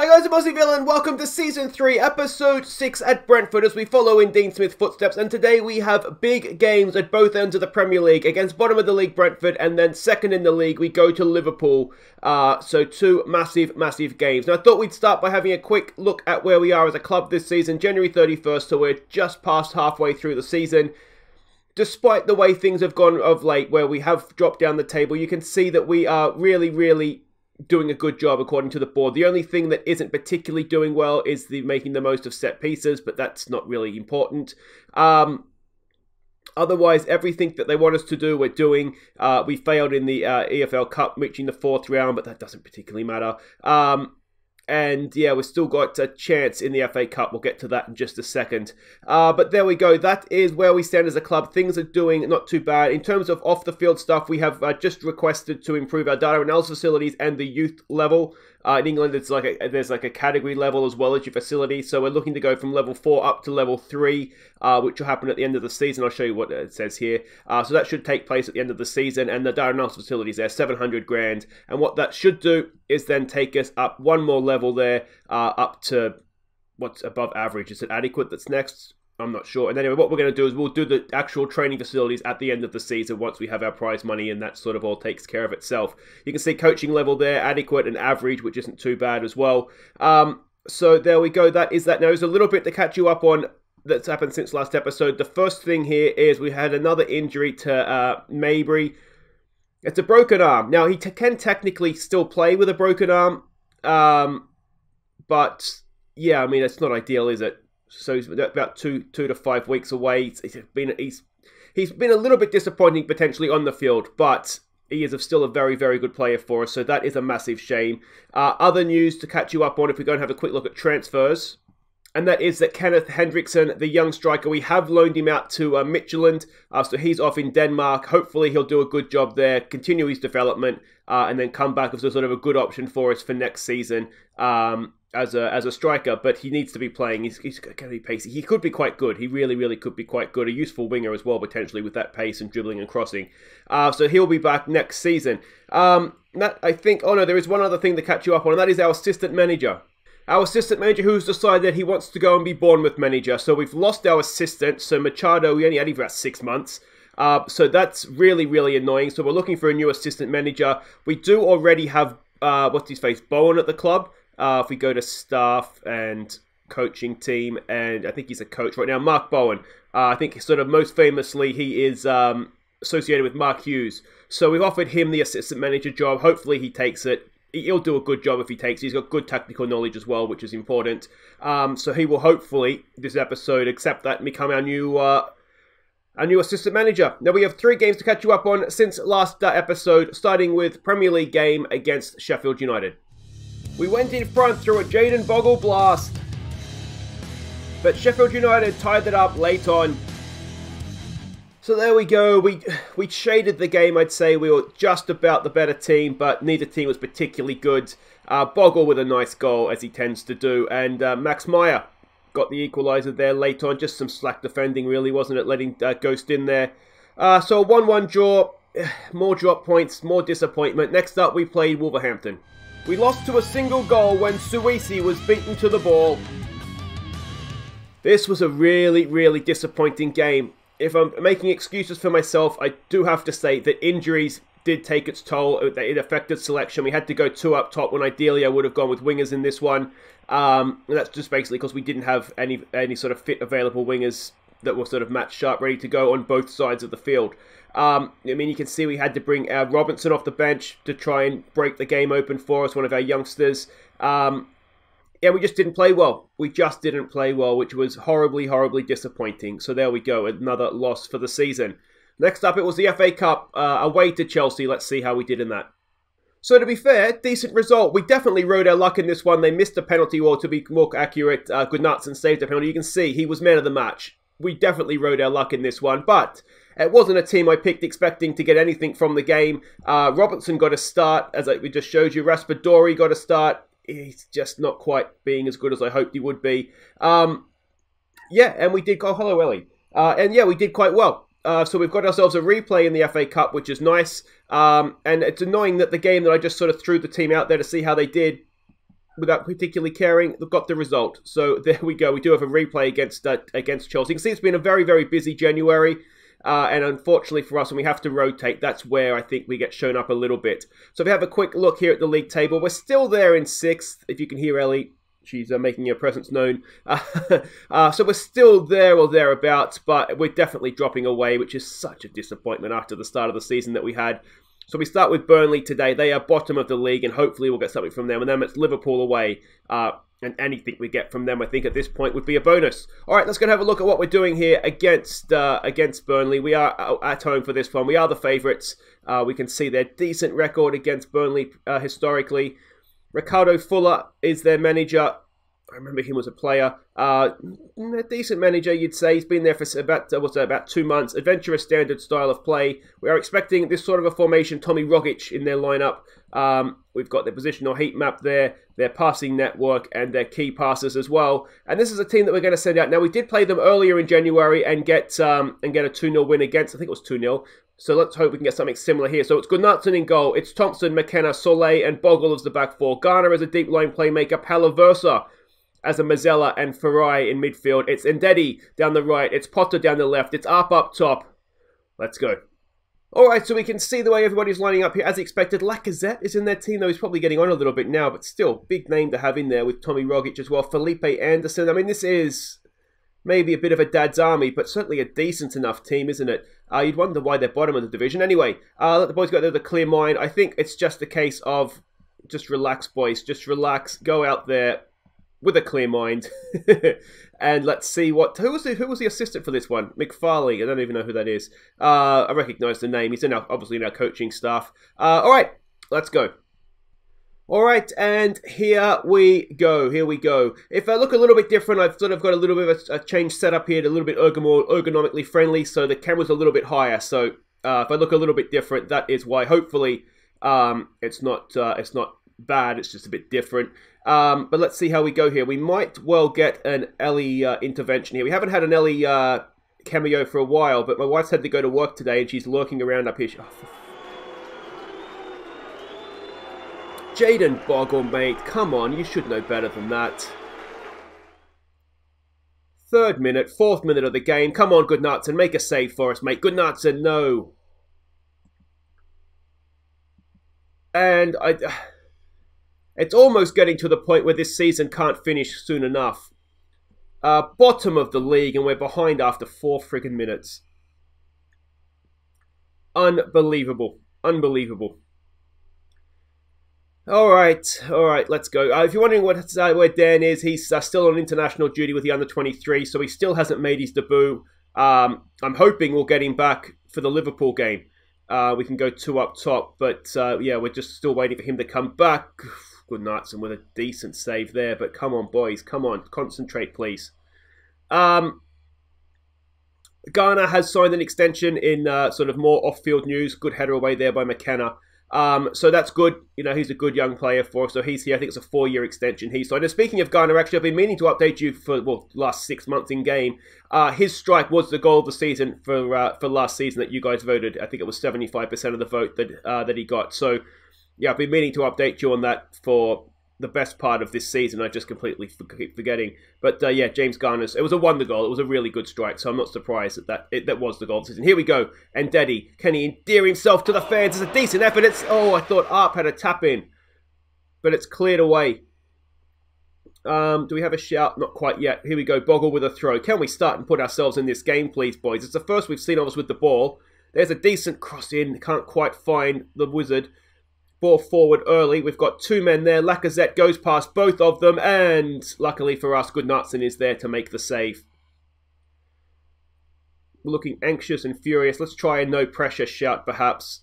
guys, I'm Aussie Villain. Welcome to Season 3, Episode 6 at Brentford as we follow in Dean Smith's footsteps. And today we have big games at both ends of the Premier League. Against bottom of the league Brentford and then second in the league we go to Liverpool. So two massive games. Now I thought we'd start by having a quick look at where we are as a club this season. January 31st, so we're just past halfway through the season. Despite the way things have gone of late, where we have dropped down the table, you can see that we are really doing a good job according to the board. The only thing that isn't particularly doing well is making the most of set pieces, but that's not really important. Otherwise, everything that they want us to do, we're doing. We failed in the EFL Cup, reaching the 4th round, but that doesn't particularly matter. And yeah, we've still got a chance in the FA Cup. We'll get to that in just a second. But there we go. That is where we stand as a club. Things are doing not too bad. In terms of off-the-field stuff, we have just requested to improve our data analysis facilities and the youth level. In England, there's like a category level as well as your facility. So we're looking to go from level 4 up to level 3, which will happen at the end of the season. I'll show you what it says here. So that should take place at the end of the season. And the data analysis facilities there, 700 grand. And what that should do is then take us up one more level there, up to what's above average. Is it adequate that's next? I'm not sure. And anyway, what we're going to do is we'll do the actual training facilities at the end of the season once we have our prize money, and that sort of all takes care of itself. You can see coaching level there, adequate and average, which isn't too bad as well. So there we go. That is that. Now, there's a little bit to catch you up on that's happened since last episode. The first thing here is we had another injury to Mabry. It's a broken arm. Now, he can technically still play with a broken arm, but yeah, I mean, it's not ideal, is it? So he's about two to 5 weeks away. He's been a little bit disappointing potentially on the field, but he is still a very good player for us. So that is a massive shame. Other news to catch you up on if we go and have a quick look at transfers, and that is that Kenneth Hendrickson, the young striker, we have loaned him out to Midtjylland. So he's off in Denmark. Hopefully he'll do a good job there, continue his development, and then come back as a sort of a good option for us for next season. As a striker, but he needs to be playing. He's going to be pacey. He could be quite good. He really could be quite good. A useful winger as well, potentially, with that pace and dribbling and crossing. So he'll be back next season. That I think. Oh no, there is one other thing to catch you up on, and that is our assistant manager. Our assistant manager who's decided he wants to go and be Bournemouth manager. So we've lost our assistant. So Machado, we only had him for about 6 months. So that's really annoying. So we're looking for a new assistant manager. We do already have what's his face, Bowen at the club. If we go to staff and coaching team, and I think he's a coach right now, Mark Bowen. I think sort of most famously he is associated with Mark Hughes. So we've offered him the assistant manager job. Hopefully he takes it. He'll do a good job if he takes it. He's got good tactical knowledge as well, which is important. So he will hopefully, this episode, accept that and become our new assistant manager. Now we have 3 games to catch you up on since last episode, starting with Premier League game against Sheffield United. We went in front through a Jayden Bogle blast, but Sheffield United tied it up late on. So there we go. We shaded the game, I'd say. We were just about the better team, but neither team was particularly good. Bogle with a nice goal, as he tends to do, and Max Meyer got the equaliser there late on. Just some slack defending, really, wasn't it? Letting Ghost in there. So a 1-1 draw. More drop points, more disappointment. Next up, we played Wolverhampton. We lost to a single goal when Suisi was beaten to the ball. This was a really disappointing game. If I'm making excuses for myself, I do have to say that injuries did take its toll. It affected selection. We had to go 2 up top when ideally I would have gone with wingers in this one. And that's just basically because we didn't have any sort of fit available wingers that were sort of match sharp, ready to go on both sides of the field. I mean, you can see we had to bring Robinson off the bench to try and break the game open for us, one of our youngsters. Yeah, we just didn't play well. We just didn't play well, which was horribly disappointing. So there we go, another loss for the season. Next up, it was the FA Cup away to Chelsea. Let's see how we did in that. So to be fair, decent result. We definitely rode our luck in this one. They missed a penalty, or to be more accurate, Gunnarsson saved a penalty. You can see he was man of the match. We definitely rode our luck in this one, but it wasn't a team I picked expecting to get anything from the game. Robinson got a start, as we just showed you. Raspadori got a start. He's just not quite being as good as I hoped he would be. Yeah, and we did go hello, Ellie. And yeah, we did quite well. So we've got ourselves a replay in the FA Cup, which is nice. And it's annoying that the game that I just sort of threw the team out there to see how they did without particularly caring, got the result. So there we go. We do have a replay against Chelsea. You can see it's been a very, very busy January. And unfortunately for us, when we have to rotate, that's where I think we get shown up a little bit. So if we have a quick look here at the league table, we're still there in 6th. If you can hear Ellie, she's making her presence known. So we're still there or thereabouts, but we're definitely dropping away, which is such a disappointment after the start of the season that we had. So we start with Burnley today. They are bottom of the league, and hopefully we'll get something from them. And then it's Liverpool away. And anything we get from them, I think, at this point would be a bonus. All right, let's go and have a look at what we're doing here against Burnley. We are at home for this one. We are the favourites. We can see their decent record against Burnley historically. Ricardo Fuller is their manager. I remember him as a player. A decent manager, you'd say. He's been there for about 2 months. Adventurous standard style of play. We are expecting this sort of a formation. Tommy Rogic in their lineup. We've got their positional heat map there, their passing network, and their key passes as well. And this is a team that we're going to send out. Now, we did play them earlier in January and get a 2-0 win against, I think it was 2-0. So let's hope we can get something similar here. So it's Gunnarsson in goal. It's Thompson, McKenna, Soleil, and Bogle as the back four. Garner as a deep line playmaker. Palaversa as a Mazzella, and Farai in midfield. It's Ndedi down the right. It's Potter down the left. It's up top. Let's go. Alright, so we can see the way everybody's lining up here. As expected, Lacazette is in their team, though he's probably getting on a little bit now, but still, big name to have in there with Tommy Rogic as well. Felipe Anderson. I mean, this is maybe a bit of a dad's army, but certainly a decent enough team, isn't it? You'd wonder why they're bottom of the division. Anyway, let the boys go there with a clear mind. I think it's just a case of just relax, boys. Just relax. Go out there with a clear mind. And let's see what... Who was the assistant for this one? McFarley. I don't even know who that is. I recognise the name. He's obviously in our coaching staff. All right, let's go. All right, and here we go. Here we go. If I look a little bit different, I've sort of got a little bit of a change set up here, a little bit more ergonomically friendly, so the camera's a little bit higher. So if I look a little bit different, that is why. Hopefully, it's not bad. It's just a bit different. But let's see how we go here. We might well get an Ellie intervention here. We haven't had an Ellie cameo for a while, but my wife's had to go to work today, and she's lurking around up here. Jaden Bogle, mate. Come on, you should know better than that. 3rd minute, 4th minute of the game. Come on, Gunnarsson, make a save for us, mate. Gunnarsson, no. And it's almost getting to the point where this season can't finish soon enough. Bottom of the league, and we're behind after 4 friggin' minutes. Unbelievable. Unbelievable. All right, let's go. If you're wondering where Dan is, he's still on international duty with the under-23, so he still hasn't made his debut. I'm hoping we'll get him back for the Liverpool game. We can go 2 up top, but yeah, we're just still waiting for him to come back. Gunnarsson with a decent save there, but come on, boys, come on, concentrate, please. Garner has signed an extension in sort of more off-field news. Good header away there by McKenna. So that's good. You know, he's a good young player for us. So he's here. I think it's a 4-year extension he signed. And speaking of Garner, actually, I've been meaning to update you for, well, last 6 months in game. His strike was the goal of the season for last season that you guys voted. I think it was 75% of the vote that he got. So, yeah, I've been meaning to update you on that for the best part of this season. I just completely keep forgetting. But yeah, James Garner's, it was a wonder goal. It was a really good strike, so I'm not surprised that was the goal of the season. Here we go. And Ndedi, can he endear himself to the fans? It's a decent effort. I thought Arp had a tap in, but it's cleared away. Do we have a shout? Not quite yet. Here we go. Bogle with a throw. Can we start and put ourselves in this game, please, boys? It's the first we've seen of us with the ball. There's a decent cross in. Can't quite find the wizard. Ball forward early. We've got 2 men there. Lacazette goes past both of them. And luckily for us, Gunnarsson is there to make the save. We're looking anxious and furious. Let's try a no pressure shout, perhaps.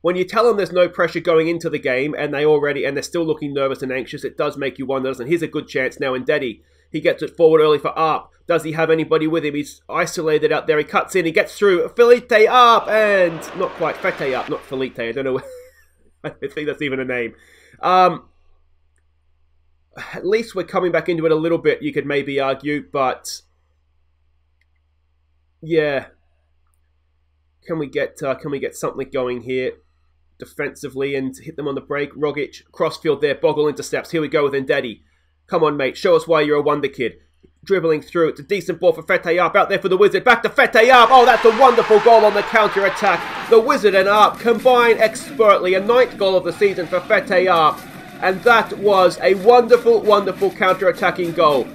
When you tell them there's no pressure going into the game and they're still looking nervous and anxious, it does make you wonder, doesn't it? Here's a good chance now. Ndedi, he gets it forward early for Arp. Does he have anybody with him? He's isolated out there. He cuts in. He gets through. Felipe Arp and not quite. Fete Arp, not Felipe. I don't know. I think that's even a name. At least we're coming back into it a little bit, you could maybe argue, but yeah. Can we get something going here? defensively and hit them on the break. Rogic, crossfield there, Bogle intercepts. Here we go with Ndedi. Come on, mate, show us why you're a wonder kid. Dribbling through, it's a decent ball for Fete Arp, out there for the Wizard, back to Fete Arp. Oh, that's a wonderful goal on the counter-attack. The Wizard and Arp combine expertly, a 9th goal of the season for Fete Arp. And that was a wonderful, wonderful counter-attacking goal.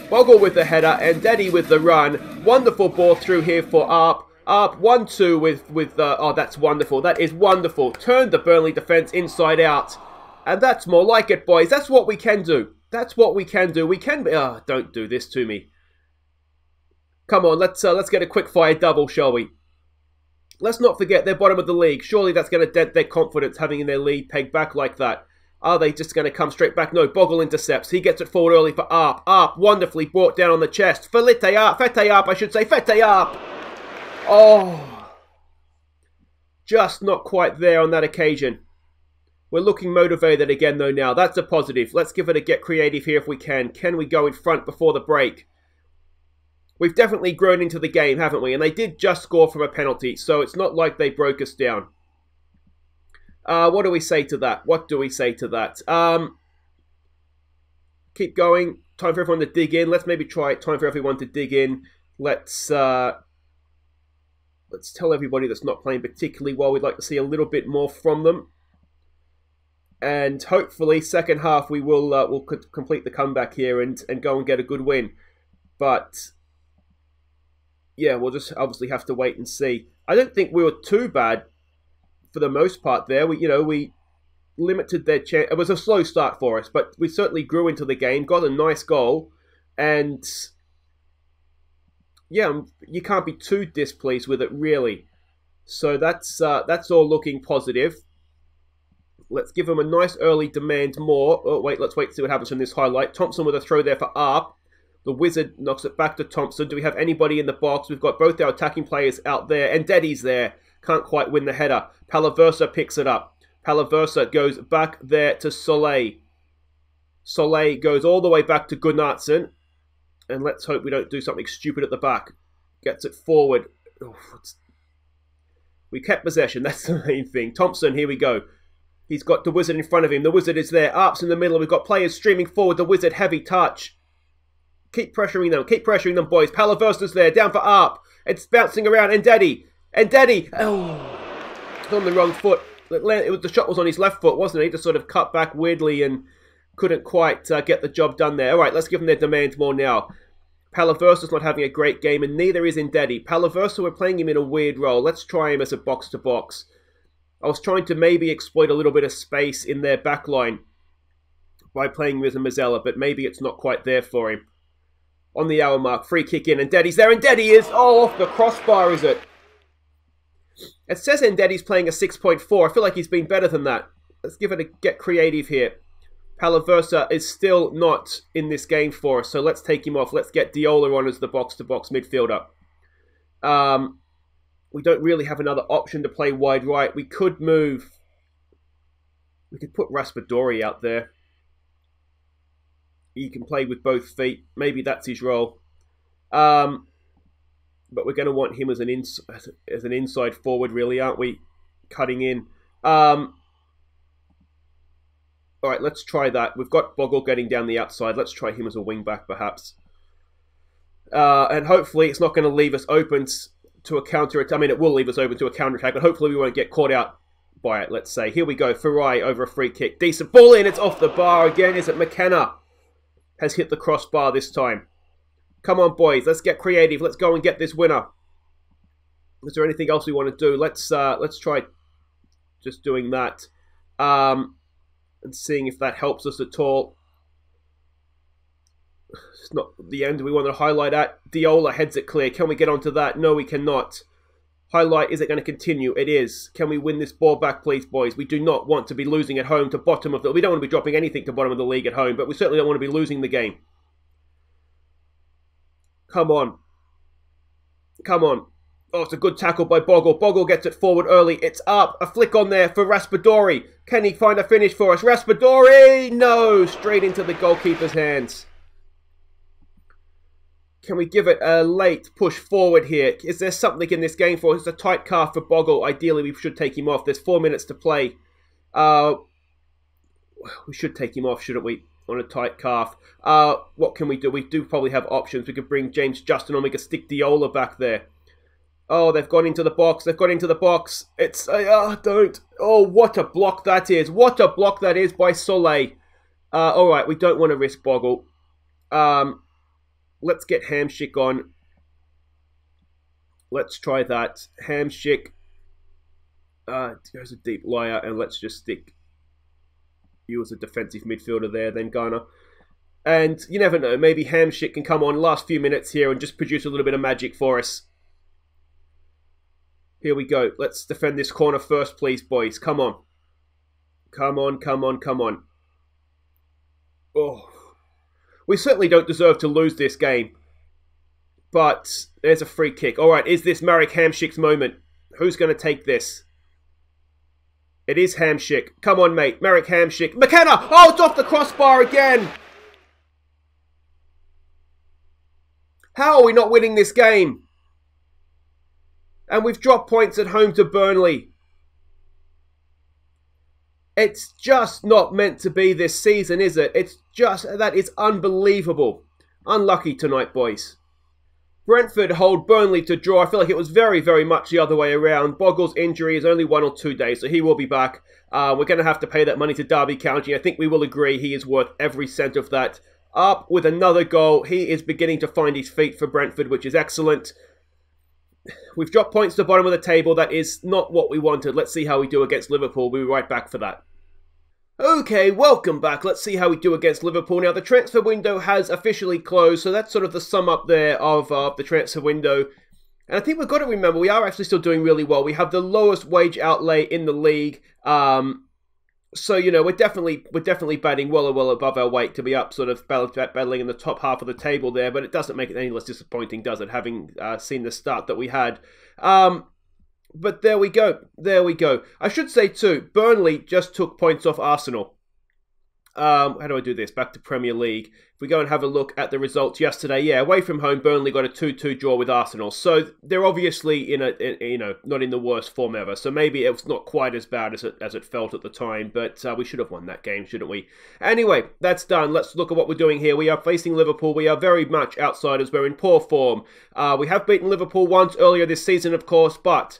Bogle with the header, and Ndedi with the run. Wonderful ball through here for Arp. Arp 1-2 with oh, that's wonderful. That is wonderful. Turned the Burnley defence inside out. And that's more like it, boys. That's what we can do. That's what we can do. We can be... Oh, don't do this to me. Come on, let's get a quick-fire double, shall we? Let's not forget they're bottom of the league. Surely that's going to dent their confidence having in their lead pegged back like that. Are they just going to come straight back? No, Bogle intercepts. He gets it forward early for Arp. Arp wonderfully brought down on the chest. Fete Arp, I should say. Fete Arp. Oh. Just not quite there on that occasion. We're looking motivated again, though, now. That's a positive. Let's give it a get creative here if we can. Can we go in front before the break? We've definitely grown into the game, haven't we? And they did just score from a penalty, so it's not like they broke us down. What do we say to that? What do we say to that? Keep going. Time for everyone to dig in. Let's maybe try it. Time for everyone to dig in. Let's tell everybody that's not playing particularly well we'd like to see a little bit more from them. And hopefully, second half, we will complete the comeback here and go and get a good win. But, yeah, we'll just obviously have to wait and see. I don't think we were too bad for the most part there. We limited their chance. It was a slow start for us, but we certainly grew into the game, got a nice goal. And, yeah, you can't be too displeased with it, really. So that's all looking positive. Let's give him a nice early demand more. Oh, wait, let's wait to see what happens from this highlight. Thompson with a throw there for Arp. The Wizard knocks it back to Thompson. Do we have anybody in the box? We've got both our attacking players out there. And Ndedi's there. Can't quite win the header. Palaversa picks it up. Palaversa goes back there to Soleil. Soleil goes all the way back to Gunnarsson. And let's hope we don't do something stupid at the back. Gets it forward. Oh, we kept possession. That's the main thing. Thompson, here we go. He's got the Wizard in front of him. The Wizard is there. Arp's in the middle. We've got players streaming forward. The Wizard, heavy touch. Keep pressuring them. Keep pressuring them, boys. Palaversa's there. Down for Arp. It's bouncing around. Ndedi. Oh, it's on the wrong foot. The shot was on his left foot, wasn't it? He just sort of cut back weirdly and couldn't quite get the job done there. All right, let's give them their demands more now. Palaversa's not having a great game, and neither is Ndedi. Palaversa, we're playing him in a weird role. Let's try him as a box-to-box. I was trying to maybe exploit a little bit of space in their backline by playing him as a Mazzella, but maybe it's not quite there for him. On the hour mark, free kick in, and Ndedi's there, and Ndedi is off the crossbar, is it? It says Ndedi's playing a 6.4. I feel like he's been better than that. Let's give it a get creative here. Palaversa is still not in this game for us, so let's take him off. Let's get Diola on as the box-to-box midfielder. We don't really have another option to play wide right. We could move... We could put Raspadori out there. He can play with both feet. Maybe that's his role. But we're going to want him as an inside forward, really, aren't we? Cutting in. All right, let's try that. We've got Bogle getting down the outside. Let's try him as a wing-back, perhaps. And hopefully it's not going to leave us open to a counter-attack. I mean, it will leave us open to a counter-attack, but hopefully we won't get caught out by it, let's say. Here we go. Farai over a free kick. Decent ball in. It's off the bar again. Is it McKenna? Has hit the crossbar this time. Come on, boys. Let's get creative. Let's go and get this winner. Is there anything else we want to do? Let's try just doing that. And seeing if that helps us at all. It's not the end we want to highlight at. Diola heads it clear. Can we get onto that? No, we cannot. Highlight, is it going to continue? It is. Can we win this ball back, please, boys? We do not want to be losing at home to bottom of the... We don't want to be dropping anything to bottom of the league at home, but we certainly don't want to be losing the game. Come on. Come on. Oh, it's a good tackle by Bogle. Bogle gets it forward early. It's up. A flick on there for Raspadori. Can he find a finish for us? Raspadori! No! Straight into the goalkeeper's hands. Can we give it a late push forward here? Is there something in this game for us? It's a tight calf for Bogle. Ideally, we should take him off. There's 4 minutes to play. We should take him off, shouldn't we? On a tight calf. What can we do? We do probably have options. We could bring James Justin on. We could stick Diola back there. Oh, they've gone into the box. They've got into the box. It's... don't. Oh, what a block that is. What a block that is by Soleil. Alright, we don't want to risk Bogle. Let's get Hamsik on. Let's try that. Hamsik. There's a deep liar. And let's just stick you as a defensive midfielder there, then Garner. And you never know. Maybe Hamsik can come on last few minutes here and just produce a little bit of magic for us. Here we go. Let's defend this corner first, please, boys. Come on. Come on, come on, come on. Oh. We certainly don't deserve to lose this game. But there's a free kick. All right, is this Marek Hamsik's moment? Who's going to take this? It is Hamsik. Come on, mate. Marek Hamsik. McKenna! Oh, it's off the crossbar again! How are we not winning this game? And we've dropped points at home to Burnley. It's just not meant to be this season, is it? It's just, that is unbelievable. Unlucky tonight, boys. Brentford hold Burnley to draw. I feel like it was very, very much the other way around. Bogle's injury is only 1 or 2 days, so he will be back. We're going to have to pay that money to Derby County. I think we will agree he is worth every cent of that. Up with another goal. He is beginning to find his feet for Brentford, which is excellent. We've dropped points to the bottom of the table. That is not what we wanted. Let's see how we do against Liverpool. We'll be right back for that. Okay, welcome back. Let's see how we do against Liverpool. Now, the transfer window has officially closed, so that's sort of the sum up there of the transfer window. And I think we've got to remember, we are actually still doing really well. We have the lowest wage outlay in the league. So, you know, we're definitely batting well above our weight to be up sort of battling in the top half of the table there, but it doesn't make it any less disappointing, does it, having seen the start that we had. But there we go. There we go. I should say, too, Burnley just took points off Arsenal. How do I do this? Back to Premier League. If we go and have a look at the results yesterday, yeah, away from home, Burnley got a 2-2 draw with Arsenal. So they're obviously not in the worst form ever. So maybe it's not quite as bad as it felt at the time. But we should have won that game, shouldn't we? Anyway, that's done. Let's look at what we're doing here. We are facing Liverpool. We are very much outsiders. We're in poor form. We have beaten Liverpool once earlier this season, of course, but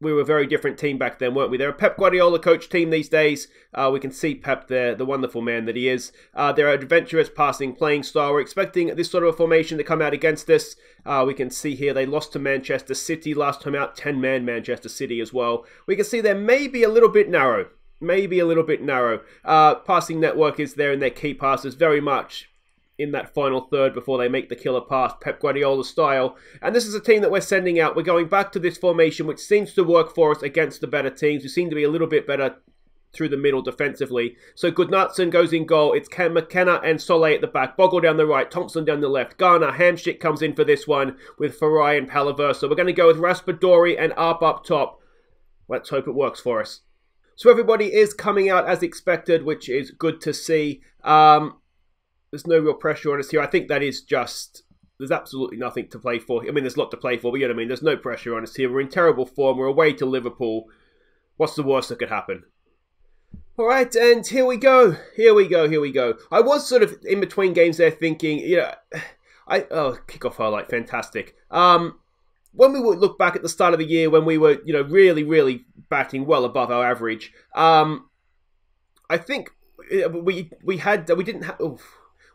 we were a very different team back then, weren't we? They're a Pep Guardiola coach team these days. We can see Pep there, the wonderful man that he is. They're an adventurous passing playing style. We're expecting this sort of a formation to come out against us. We can see here they lost to Manchester City last time out. 10-man Manchester City as well. We can see they're maybe a little bit narrow. Maybe a little bit narrow. Passing network is there in their key passes very much in that final third before they make the killer pass, Pep Guardiola style. And this is a team that we're sending out. We're going back to this formation, which seems to work for us against the better teams. We seem to be a little bit better through the middle defensively. So Goodnatson goes in goal. It's McKenna and Soleil at the back. Bogle down the right. Thompson down the left. Garner, Hamsik comes in for this one with Farai and Palaversa. We're going to go with Raspadori and Arp up top. Let's hope it works for us. So everybody is coming out as expected, which is good to see. There's no real pressure on us here. I think that is just... There's absolutely nothing to play for. I mean, there's a lot to play for, but you know what I mean? There's no pressure on us here. We're in terrible form. We're away to Liverpool. What's the worst that could happen? All right, and here we go. Here we go. Here we go. I was sort of in between games there thinking, you know... kickoff highlight. Fantastic. When we would look back at the start of the year when we were, you know, really, really batting well above our average, I think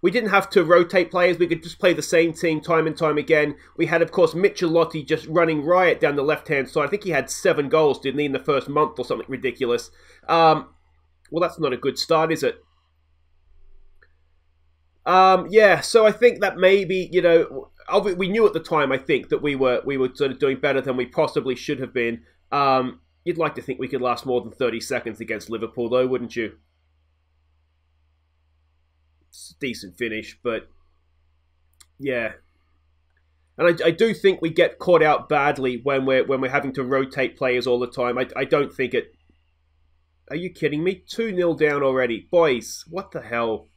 we didn't have to rotate players. We could just play the same team time and time again. We had, of course, Michelotti just running riot down the left-hand side. I think he had 7 goals, didn't he, in the first month or something ridiculous. Well, that's not a good start, is it? Yeah, so I think that maybe, you know, we knew at the time, I think, that we were sort of doing better than we possibly should have been. You'd like to think we could last more than 30 seconds against Liverpool, though, wouldn't you? Decent finish, but yeah. And I do think we get caught out badly when we're having to rotate players all the time. I don't think it... Are you kidding me? 2-0 down already. Boys, what the hell?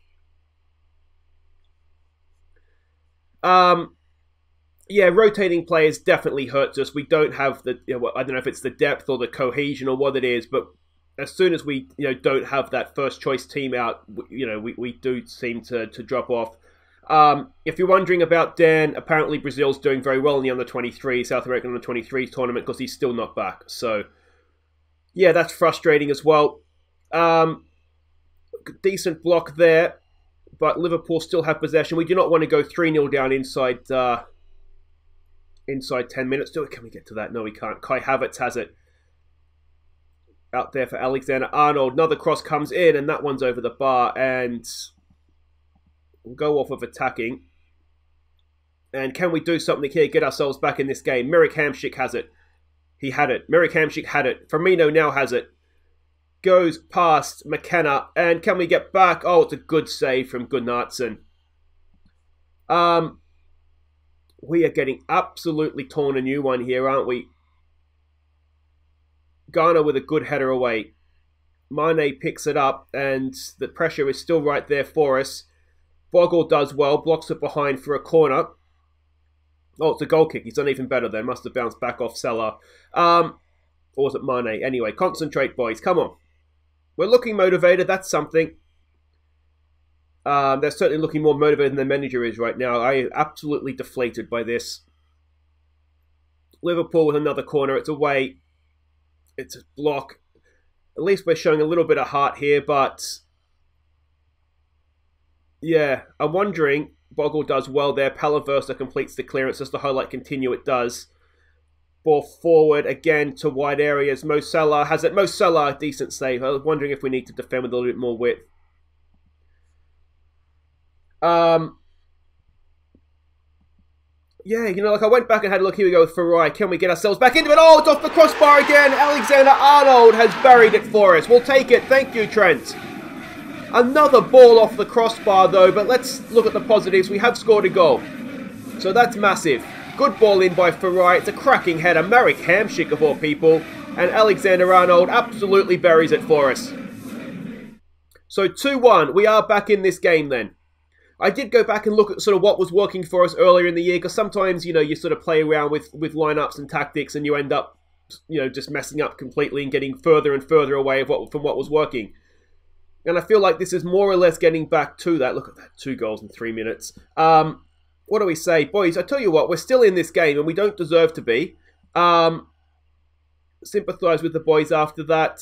yeah, rotating players definitely hurts us. We don't have the, I don't know if it's the depth or the cohesion or what it is, but as soon as we, don't have that first choice team out, we do seem to drop off. If you're wondering about Dan, apparently Brazil's doing very well in the under-23, South American under-23 tournament because he's still not back. So, yeah, that's frustrating as well. Decent block there, but Liverpool still have possession. We do not want to go 3-0 down inside 10 minutes. Can we get to that? No, we can't. Kai Havertz has it. Out there for Alexander-Arnold. Another cross comes in, and that one's over the bar, and we'll go off of attacking. And can we do something here, get ourselves back in this game? Mirek Hamšík has it. He had it. Mirek Hamšík had it. Firmino now has it. Goes past McKenna, and can we get back? Oh, it's a good save from Gunnarsson. We are getting absolutely torn a new one here, aren't we? Ghana with a good header away. Mane picks it up, and the pressure is still right there for us. Bogle does well, blocks it behind for a corner. Oh, it's a goal kick. He's done even better then. Must have bounced back off Salah. Or was it Mane? Anyway, concentrate, boys. Come on. We're looking motivated. That's something. They're certainly looking more motivated than the manager is right now. I am absolutely deflated by this. Liverpool with another corner. It's away. It's a block. At least we're showing a little bit of heart here, but yeah, I'm wondering. Bogle does well there. Palaversa completes the clearance. Just to highlight continue, it does. Ball forward again to wide areas. Mo Salah has it. Mo Salah, decent save. I was wondering if we need to defend with a little bit more width. Yeah, I went back and had a look. Here we go with Farai. Can we get ourselves back into it? Oh, it's off the crossbar again. Alexander-Arnold has buried it for us. We'll take it. Thank you, Trent. Another ball off the crossbar, though. But let's look at the positives. We have scored a goal. So that's massive. Good ball in by Farai. It's a cracking header. Mirek Hamšík, of all people. And Alexander-Arnold absolutely buries it for us. So 2-1. We are back in this game then. I did go back and look at sort of what was working for us earlier in the year, because sometimes, you sort of play around with lineups and tactics and you end up, just messing up completely and getting further and further away from what was working. And I feel like this is more or less getting back to that. Look at that, 2 goals in 3 minutes. What do we say? Boys, I tell you what, we're still in this game and we don't deserve to be. Sympathise with the boys after that.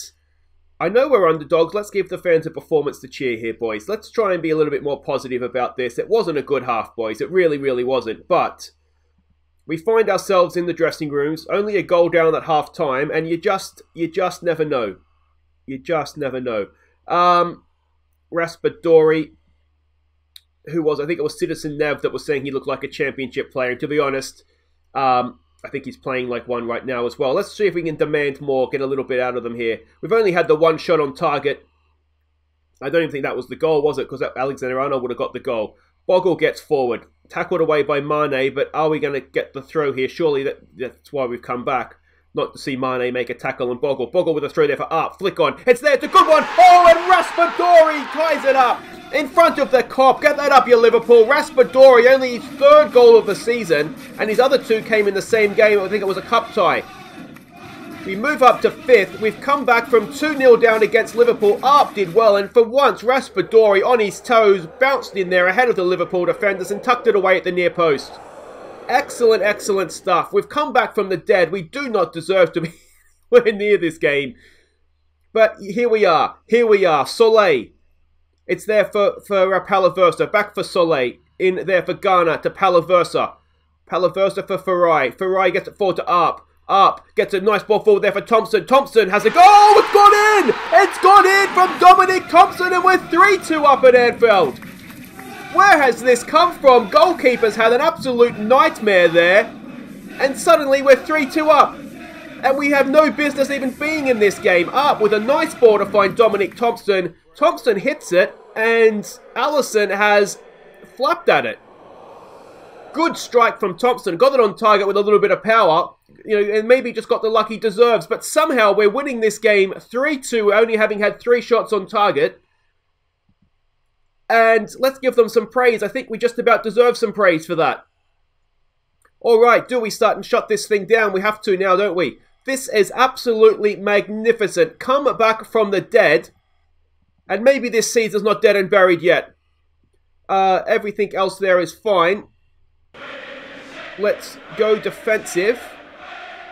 I know we're underdogs. Let's give the fans a performance to cheer here, boys. Let's try and be a little bit more positive about this. It wasn't a good half, boys. It really, really wasn't. But we find ourselves in the dressing rooms, only a goal down at half time, and you just never know. You just never know. Raspadori, who was, I think it was Citizen Nev that was saying he looked like a championship player. And to be honest, I think he's playing like one right now as well. Let's see if we can demand more, get a little bit out of them here. We've only had the 1 shot on target. I don't even think that was the goal, was it? Because Alexander-Arnold would have got the goal. Bogle gets forward. Tackled away by Mane, but are we going to get the throw here? Surely that's why we've come back. Not to see Mane make a tackle on Bogle. Bogle with a throw there for Art. Flick on. It's there. It's a good one. Oh, and Raspadori ties it up. In front of the cop. Get that up, you Liverpool. Raspadori, only his 3rd goal of the season. And his other 2 came in the same game. I think it was a cup tie. We move up to 5th. We've come back from 2-0 down against Liverpool. Arp did well. And for once, Raspadori on his toes bounced in there ahead of the Liverpool defenders and tucked it away at the near post. Excellent, excellent stuff. We've come back from the dead. We do not deserve to be near this game. But here we are. Here we are. Soleil. It's there for Palaversa. Back for Soleil. In there for Ghana to Palaversa. Palaversa for Farai. Farai gets it forward to Arp. Arp gets a nice ball forward there for Thompson. Thompson has a goal. It's gone in. It's gone in from Dominic Thompson, and we're 3-2 up at Anfield. Where has this come from? Goalkeeper's had an absolute nightmare there. And suddenly we're 3-2 up. And we have no business even being in this game. Up with a nice ball to find Dominic Thompson. Thompson hits it, and Alisson has flapped at it. Good strike from Thompson. Got it on target with a little bit of power. And maybe just got the luck he deserves. But somehow we're winning this game 3-2, only having had 3 shots on target. And let's give them some praise. I think we just about deserve some praise for that. All right, do we start and shut this thing down? We have to now, don't we? This is absolutely magnificent. Come back from the dead. And maybe this season's not dead and buried yet. Everything else there is fine. Let's go defensive.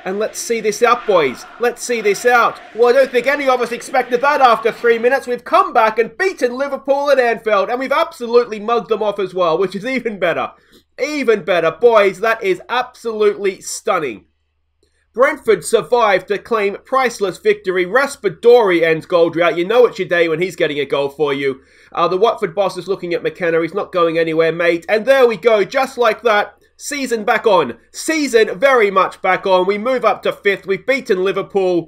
And let's see this out, boys. Let's see this out. Well, I don't think any of us expected that after 3 minutes. We've come back and beaten Liverpool at Anfield. And we've absolutely mugged them off as well, which is even better. Even better. Boys, that is absolutely stunning. Brentford survived to claim priceless victory. Raspadori ends goal drought. You know it's your day when he's getting a goal for you. The Watford boss is looking at McKenna. He's not going anywhere, mate. And there we go. Just like that. Season back on. Season very much back on. We move up to 5th. We've beaten Liverpool.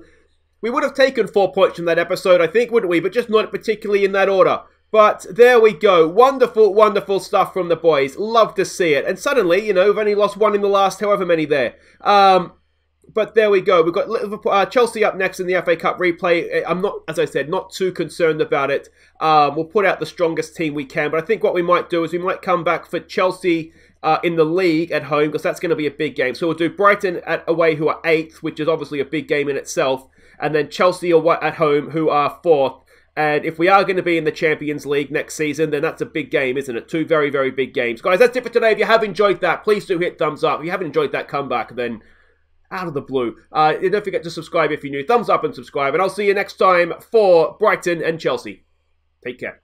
We would have taken 4 points from that episode, I think, wouldn't we? But just not particularly in that order. But there we go. Wonderful, wonderful stuff from the boys. Love to see it. And suddenly, you know, we've only lost 1 in the last however many there. But there we go. We've got Liverpool, Chelsea up next in the FA Cup replay. I'm not, as I said, not too concerned about it. We'll put out the strongest team we can. But I think what we might do is we might come back for Chelsea in the league at home, because that's going to be a big game. So we'll do Brighton away, who are 8th, which is obviously a big game in itself. And then Chelsea at home, who are 4th. And if we are going to be in the Champions League next season, then that's a big game, isn't it? 2 very, very big games. Guys, that's it for today. If you have enjoyed that, please do hit thumbs up. If you haven't enjoyed that comeback, then out of the blue. Don't forget to subscribe if you're new. Thumbs up and subscribe. And I'll see you next time for Brighton and Chelsea. Take care.